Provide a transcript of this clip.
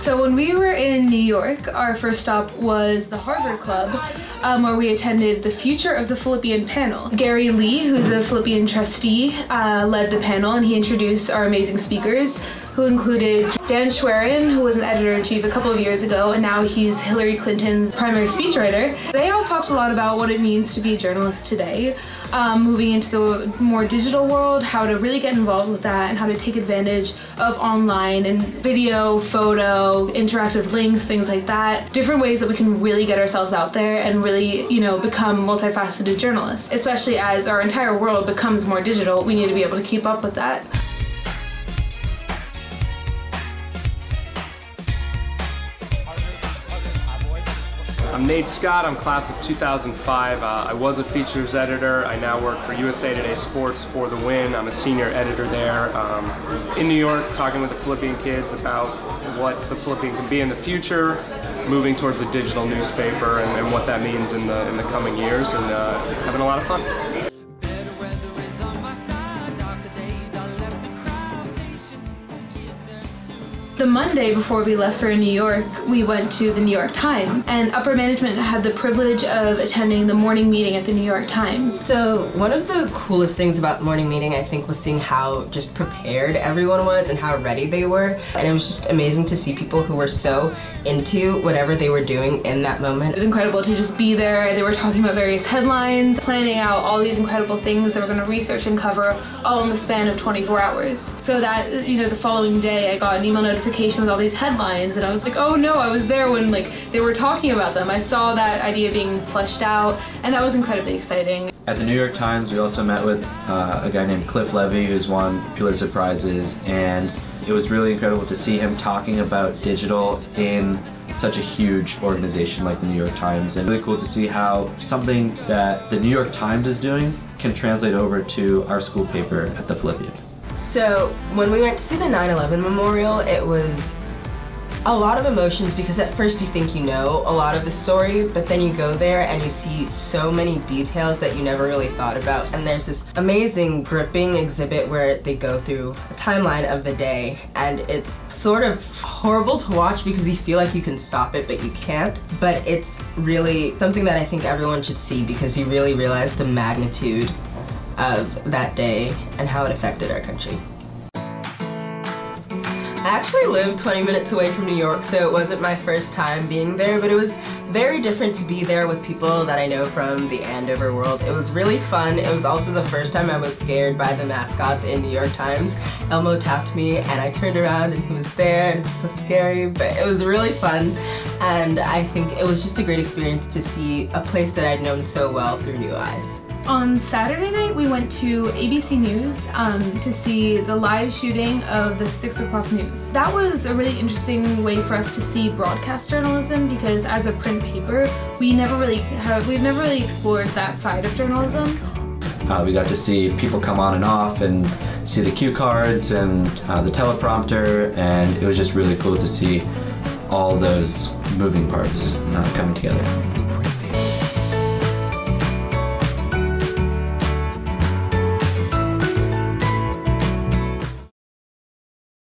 So when we were in New York, our first stop was the Harvard Club, where we attended the Future of the Phillipian panel. Gary Lee, who's a Phillipian trustee, led the panel, and he introduced our amazing speakers, who included Dan Schwerin, who was an editor-in-chief a couple of years ago, and now he's Hillary Clinton's primary speechwriter. They all talked a lot about what it means to be a journalist today, moving into the more digital world, how to really get involved with that, and how to take advantage of online and video, photo, interactive links, things like that. Different ways that we can really get ourselves out there and really, you know, become multifaceted journalists. Especially as our entire world becomes more digital, we need to be able to keep up with that. I'm Nate Scott, I'm class of 2005. I was a features editor. I now work for USA Today Sports for the Win. I'm a senior editor there. In New York, talking with the Philippian kids about what the Philippian can be in the future, moving towards a digital newspaper and what that means in the coming years, and having a lot of fun. The Monday before we left for New York, we went to the New York Times, and upper management had the privilege of attending the morning meeting at the New York Times. So one of the coolest things about the morning meeting, I think, was seeing how just prepared everyone was and how ready they were. And it was just amazing to see people who were so into whatever they were doing in that moment. It was incredible to just be there. They were talking about various headlines, planning out all these incredible things they were going to research and cover all in the span of 24 hours. So that, you know, the following day I got an email notification with all these headlines, and I was like, oh no, I was there when they were talking about them. I saw that idea being fleshed out, and that was incredibly exciting. At the New York Times, we also met with a guy named Cliff Levy, who's won Pulitzer Prizes, and it was really incredible to see him talking about digital in such a huge organization like the New York Times, and really cool to see how something that the New York Times is doing can translate over to our school paper at the Phillipian. So when we went to see the 9/11 memorial, it was a lot of emotions because at first you think you know a lot of the story, but then you go there and you see so many details that you never really thought about. And there's this amazing gripping exhibit where they go through a timeline of the day, and it's sort of horrible to watch because you feel like you can stop it, but you can't. But it's really something that I think everyone should see because you really realize the magnitude of that day and how it affected our country. I actually lived 20 minutes away from New York, so it wasn't my first time being there, but it was very different to be there with people that I know from the Andover world. It was really fun. It was also the first time I was scared by the mascots in New York Times. Elmo tapped me and I turned around and he was there, and it was so scary, but it was really fun. And I think it was just a great experience to see a place that I'd known so well through new eyes. On Saturday night, we went to ABC News to see the live shooting of the 6 o'clock news. That was a really interesting way for us to see broadcast journalism because as a print paper, we've never really explored that side of journalism. We got to see people come on and off and see the cue cards and the teleprompter, and it was just really cool to see all those moving parts coming together.